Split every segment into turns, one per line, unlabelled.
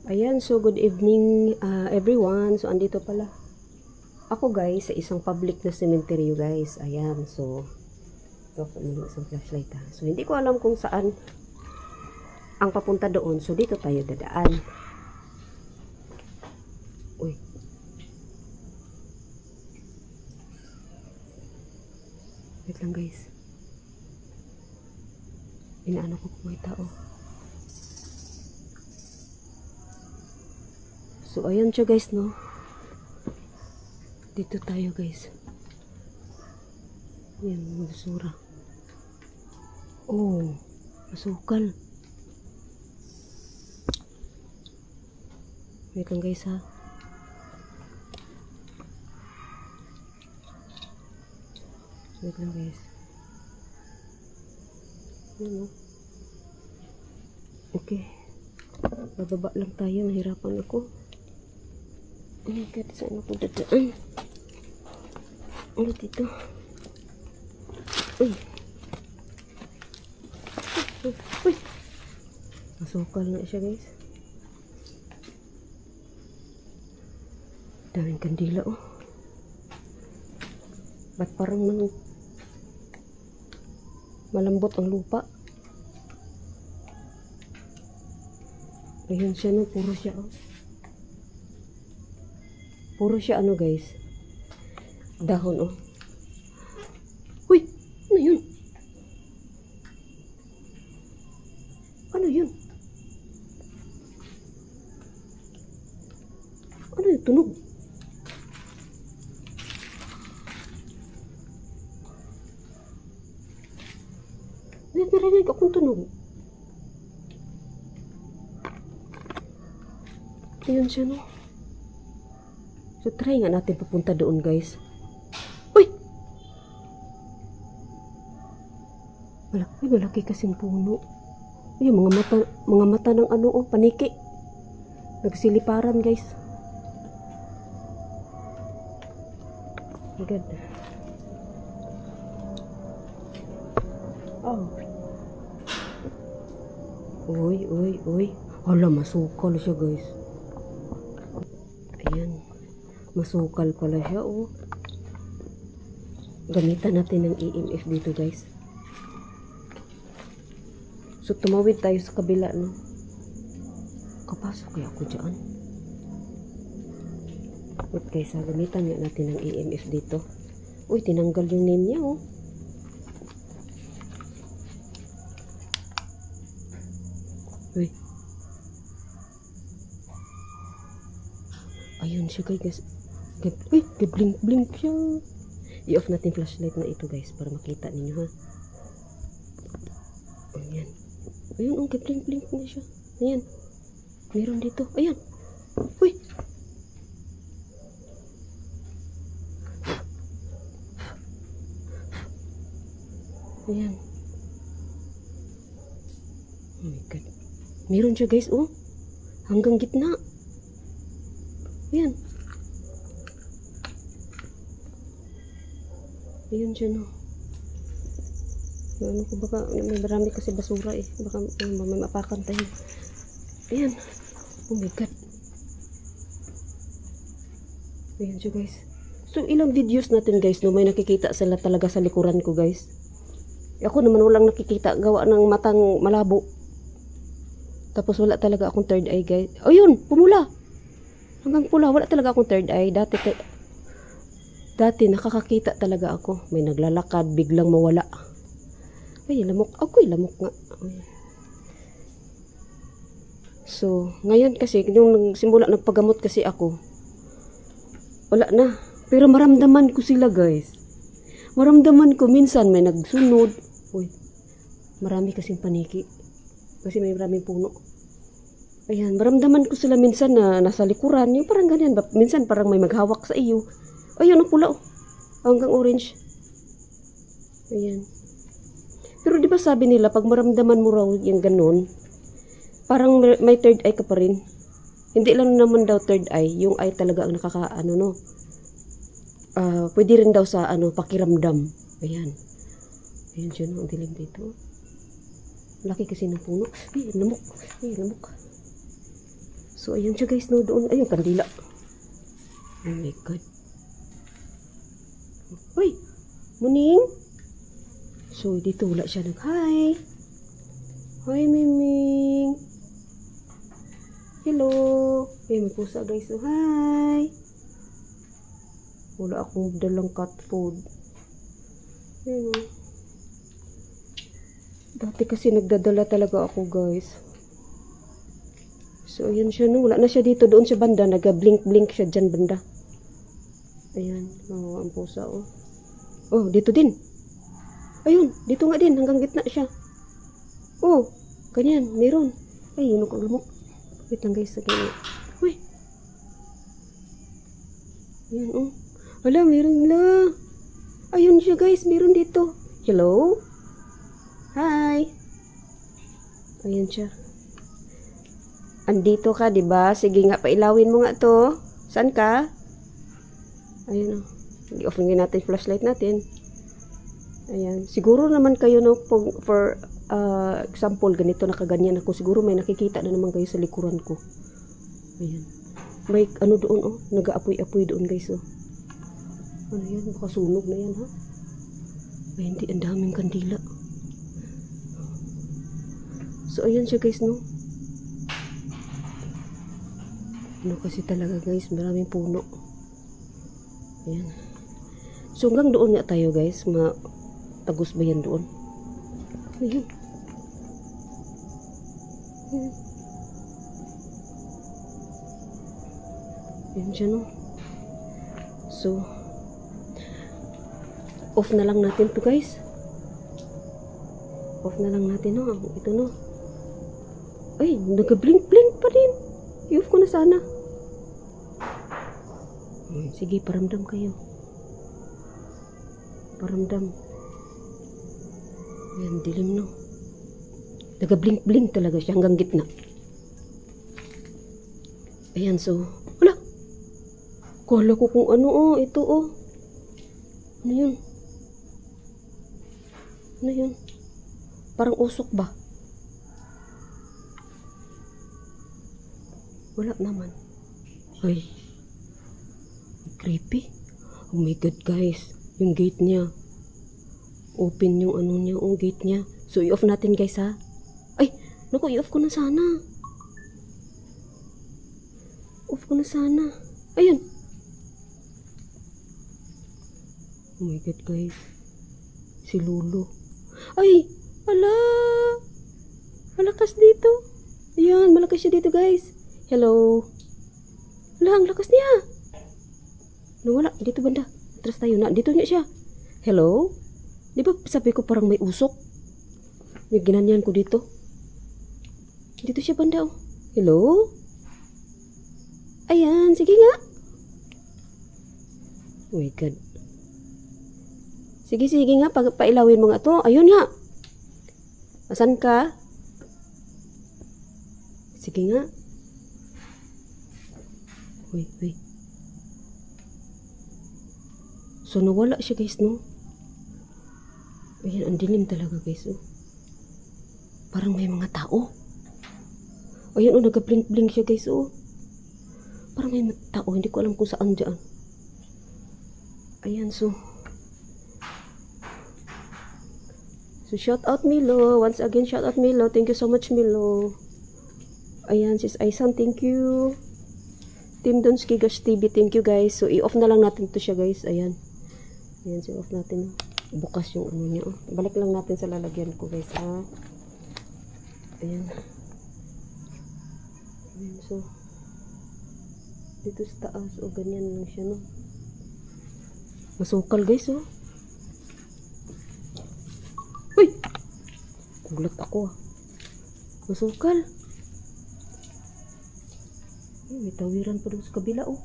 Ayan, so good evening everyone. So andito pala ako guys sa isang public na cemetery guys. Ayan, so ako may isang flashlight ha. So hindi ko alam kung saan ang papunta doon. So dito tayo dadaan. Uy. Wait lang guys. Inaano ko kung may tao. So, ayan siya guys, no? Dito tayo guys. Ayan, basura. Oh, masukal. Wait lang guys, ha? Wait lang guys. Ayan, no? Okay. Bababa lang tayo. Nahirapan ako. Oh my God, saan ako dadaan? Ano dito? Uy! Uy! Masukal na siya guys. Daming kandila oh. Ba't parang malambot ang lupa? Ayun siya no, puro siya oh. Puro siya ano guys. Dahon oh. Uy! Ano yun? Ano yun? Ano yung tunog? Narinig akong tunog. Ayun siya no. So, try nga natin papunta doon, guys. Uy! Malaki kasing puno. Ay, mga mata ng ano, oh, paniki. Nagsiliparan, guys. Oh my God. Oh. Uy. Hala, masukal siya, guys. Ayan. Masukal pala siya, oh. Gamitan natin ng EMF dito, guys. So, tumawid tayo sa kabila, no? Kapasok kaya ako dyan. Wait, guys, ha? Gamitan nga natin ng EMF dito. Uy, tinanggal yung name niya, oh. Uy. Ayun siya, guys. Uy, blink siya. I-off natin flashlight na ito guys para makita ninyo ha. Ayan. Ayun, oh, blink na siya. Ayan. Meron dito. Ayan. Uy. Ayan. Oh my God. Meron siya guys, oh. Hanggang gitna. Ayan. Ayun siya no. Ano ko baka may marami kasi basura eh. Baka may mapakan tayo. Ayan. Oh my God. Ayan siya guys. So ilang videos natin guys no, may nakikita sila talaga sa likuran ko guys. Ako naman walang nakikita, gawa ng matang malabo. Tapos wala talaga akong third eye guys. Ayun, pumula. Hanggang pula, wala talaga akong third eye. Dati nakakakita talaga ako. May naglalakad, biglang mawala. Ay, lamok. Ako'y lamok nga. So, ngayon kasi, yung simula nagpagamot kasi ako, wala na. Pero maramdaman ko sila guys. Maramdaman ko, minsan may nagsunod. Uy, marami kasing paniki. Kasi may maraming puno. Ayan, maramdaman ko sila minsan na nasa likuran. Yung parang ganyan. Minsan parang may maghawak sa iyo. Ayun, ang pula oh. Hanggang orange. Ayan. Pero di ba sabi nila, pag maramdaman mo raw yung ganun, parang may third eye ka pa rin. Hindi lang naman daw third eye. Yung eye talaga ang nakakaano no. Pwede rin daw sa ano, pakiramdam. Ayan. Ayan siya no, ang dilim dito. Laki kasi ng puno. Ay, lamok. Ay, lamok. So, ayun siya guys, no, doon. Ayun, kandila. Oh my God. Uy! Muning! So, dito wala siya nag-hi. Hi, Miming! Hello! Ay, may pusa guys. So, hi! Wala akong dalang cat food. Ayun. Dati kasi nagdadala talaga ako guys. So, ayan siya, no. Wala na siya dito. Doon sa banda. Nag-blink-blink siya dyan banda. Ayan. Oh, ang pusa, oh. Oh, dito din. Ayun. Dito nga din. Hanggang gitna siya. Oh, ganyan. Meron. Ay, yun ako lumok. Wait lang, guys. Okay. Uy. Ayan, oh. Wala, meron na. Ayun siya, guys. Meron dito. Hello? Hi. Ayan siya. Andito ka, 'di ba? Sige nga, pailawin mo nga 'to. Saan ka? Ayun oh. I-off natin flashlight natin. Ayan. Siguro naman kayo no for example, ganito nakaganyan ako. Siguro may nakikita na naman kayo sa likuran ko. Ayan. May ano doon oh, nag-aapoy-apoy doon guys oh. Ano 'yan? Baka sunog na 'yan ha. Ay, hindi, ang daming kandila. So ayan siya guys no. Ano kasi talaga guys, maraming puno. Ayan. So hanggang doon nga tayo guys, matagos ba yan doon? Ayun. Ayan siya no. So, off na lang natin to guys. Off na lang natin no. Ito no. Ay, nag-blink-blink pa din. I-off ko na sana. Sige, paramdam kayo. Paramdam. Ayan, dilim no. Nag-blink-blink talaga siya hanggang gitna. Ayan, so. Wala! Kala ko kung ano oh. Ito oh. Ano yun? Ano yun? Parang usok ba? Wala naman. Ay. Creepy. Oh my God guys. Yung gate niya. Open yung ano niya. Yung gate niya. So i-off natin guys ha. Ay. Naku, i-off ko na sana. Off ko na sana. Ayun. Oh my God guys. Si Lulu. Ay. Ala. Malakas dito. Ayan. Malakas siya dito guys. Hello. Ala. Ang lakas niya. Nawala. Dito banda. Atras tayo na. Dito niya siya. Hello? Di ba sabi ko parang may usok? May ginanyan ko dito. Dito siya banda oh. Hello? Ayan. Sige nga. Oh my God. Sige, sige nga. Pailawin mo nga to. Ayun nga. Asan ka? Sige nga. Uy, uy. So, nawala siya guys, no? Ayan, ang dilim talaga guys, oh. Parang may mga tao. Ayan, oh, nag-blink-blink siya guys, oh. Parang may mga tao, hindi ko alam kung saan dyan. Ayan, so. So, shout out Milo. Once again, shout out Milo. Thank you so much, Milo. Ayan, sis Aisan, thank you. Team Donski Gosh TV, thank you guys. So, i-off na lang natin to siya guys. Ayan. Ayan, so off natin. Bukas yung ano niya. Oh. Balik lang natin sa lalagyan ko guys. Ha? Ayan. Ayan, so. Dito sa taas. O, ganyan lang siya, no? Masukal guys, oh. Uy! Gulat ako, ah. Masukal. Ay, may tawiran pa doon sa kabila, oh.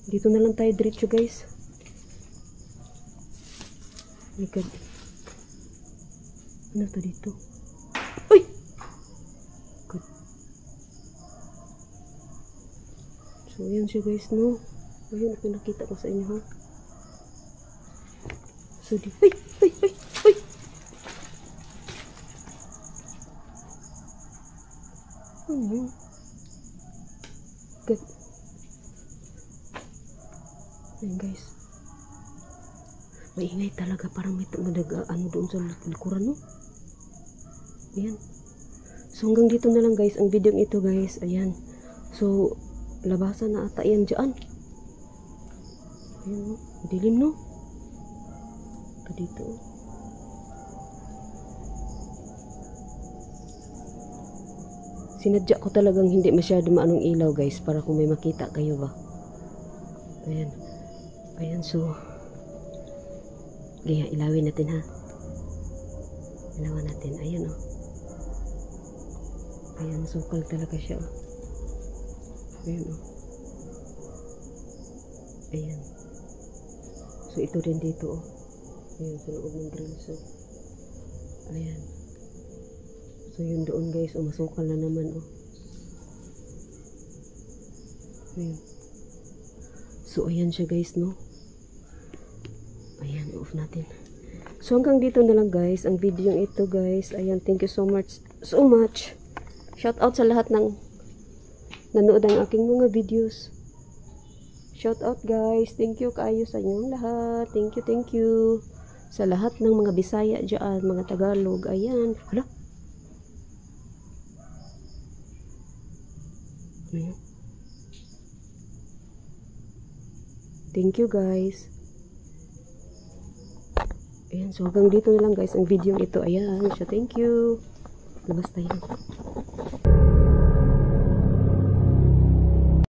Dito na lang tayo diretso guys. Oh my God. Ano to dito? Uy! Good. So, ayan siya guys, no? Ayun, pinakita ko sa inyo, ha? So, di... Uy! Uy! Uy! Uy! Ano yun? Maingay talaga, parang may ano doon sa likuran, no? Ayan. So hanggang dito na lang guys ang video ito guys. Ayan. So labasan na ata yan dyan. Ayan, no? Dilim, no? Ito dito. Sinadya ko talagang hindi masyado maanong ilaw guys para kung may makita kayo ba. Ayan. Ayan, so kaya ilawin natin ha. Ilawan natin. Ayan, oh. Ayan, sukal talaga siya, oh. Ayan, oh. Ayan. So ito din dito, oh. Ayan, sa loob ng grill. So ayan. So yun doon guys, oh, masukal na naman, oh. Ayan. So ayan siya guys, no? Ayan, off natin. So hanggang dito na lang guys ang video ito guys. Ayan, thank you so much. Shout out sa lahat ng nanood ng aking mga videos. Shout out guys. Thank you kaayo sa inyong lahat. Thank you. Sa lahat ng mga Bisaya dyan, mga Tagalog. Ayan. Hala. Ayan. Thank you guys. Ayan, so hanggang dito na lang guys ang video ito. Ayan, so thank you. Labas tayo.